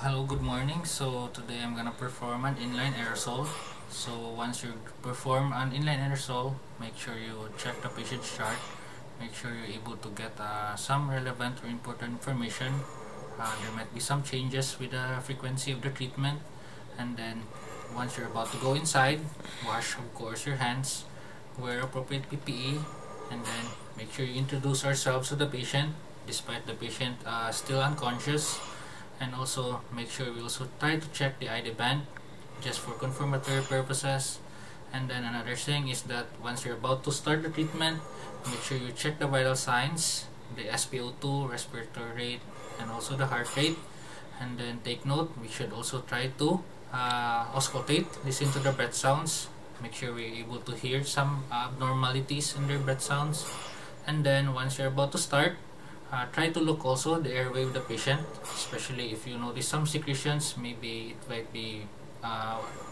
Hello, good morning. So today I'm gonna perform an inline aerosol. So once you perform an inline aerosol, make sure you check the patient's chart. Make sure you're able to get some relevant or important information. There might be some changes with the frequency of the treatment. And then once you're about to go inside, wash of course your hands, wear appropriate PPE, and then make sure you introduce ourselves to the patient despite the patient still unconscious. And also make sure we also try to check the ID band just for confirmatory purposes. And then another thing is that once you're about to start the treatment, make sure you check the vital signs, the SpO2, respiratory rate, and also the heart rate. And then take note, we should also try to auscultate, listen to the breath sounds, make sure we're able to hear some abnormalities in their breath sounds. And then once you're about to start, try to look also the airway of the patient, especially if you notice some secretions. Maybe it might be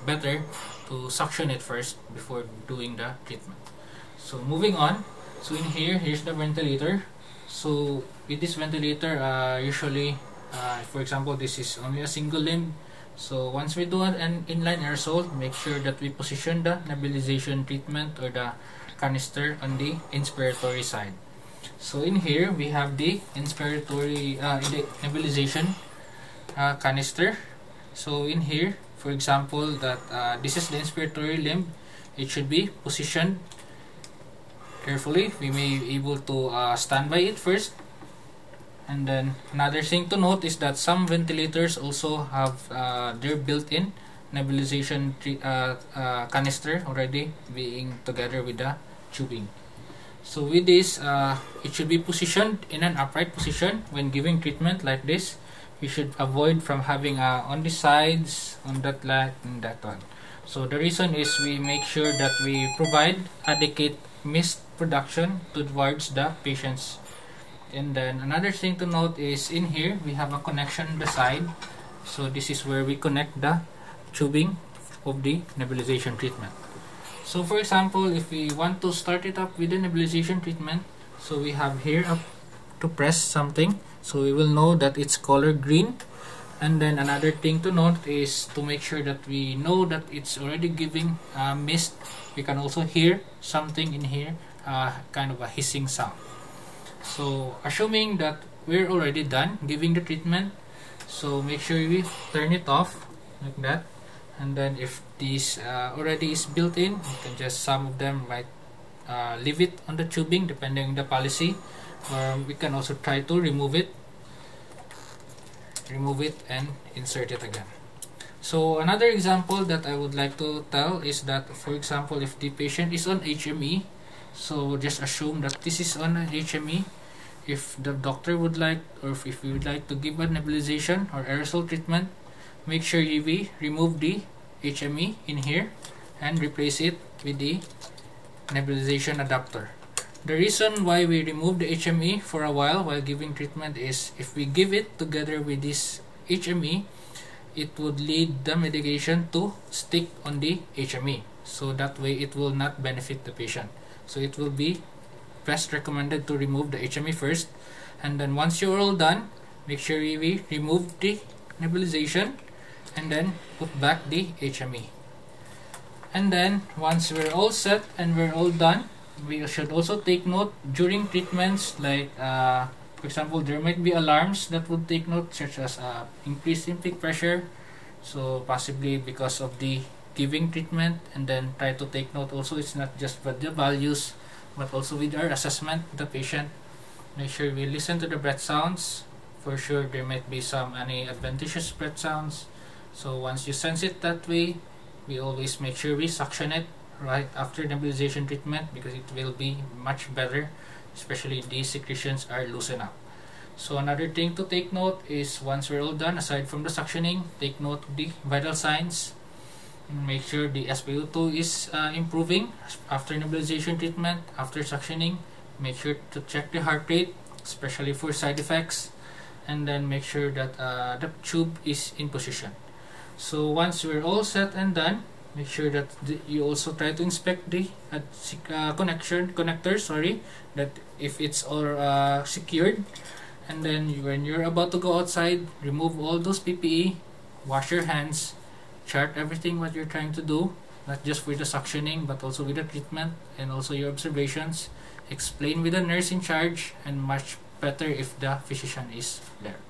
better to suction it first before doing the treatment. So moving on, so in here's the ventilator. So with this ventilator, usually for example, this is only a single limb. So once we do an inline aerosol, make sure that we position the nebulization treatment or the canister on the inspiratory side. So in here we have the inspiratory the nebulization canister. So in here, for example, that this is the inspiratory limb. It should be positioned carefully. We may be able to stand by it first. And then another thing to note is that some ventilators also have their built-in nebulization canister already being together with the tubing. So with this, it should be positioned in an upright position when giving treatment like this. You should avoid from having on the sides, on that leg, and that one. So the reason is we make sure that we provide adequate mist production towards the patients. And then another thing to note is in here we have a connection on the side. So this is where we connect the tubing of the nebulization treatment. So for example, if we want to start it up with the nebulization treatment, so we have here up to press something, so we will know that it's color green. And then another thing to note is to make sure that we know that it's already giving mist. We can also hear something in here, kind of a hissing sound. So assuming that we're already done giving the treatment, so make sure we turn it off like that. And then if this already is built in, you can just, some of them might leave it on the tubing depending on the policy, or we can also try to remove it and insert it again. So another example that I would like to tell is that, for example, if the patient is on HME, so just assume that this is on an HME. If the doctor would like, or if we would like to give a nebulization or aerosol treatment, make sure we remove the HME in here and replace it with the nebulization adapter. The reason why we remove the HME for a while giving treatment is if we give it together with this HME, it would lead the medication to stick on the HME. So that way it will not benefit the patient. So it will be best recommended to remove the HME first. And then once you're all done, make sure we remove the nebulization and then put back the HME. And then once we're all set and we're all done, we should also take note during treatments, like for example, there might be alarms that would take note, such as increase in peak pressure, so possibly because of the giving treatment. And then try to take note also, it's not just with the values but also with our assessment of the patient. Make sure we listen to the breath sounds. For sure there might be some any adventitious breath sounds. So once you sense it that way, we always make sure we suction it right after nebulization treatment, because it will be much better, especially if these secretions are loosened up. So another thing to take note is, once we're all done, aside from the suctioning, take note of the vital signs. Make sure the SpO2 is improving after nebulization treatment, after suctioning. Make sure to check the heart rate, especially for side effects. And then make sure that the tube is in position. So once we're all set and done, make sure that you also try to inspect the connectors, that if it's all secured. And then when you're about to go outside, remove all those PPE, wash your hands, chart everything what you're trying to do, not just for the suctioning but also with the treatment and also your observations. Explain with the nurse in charge, and much better if the physician is there.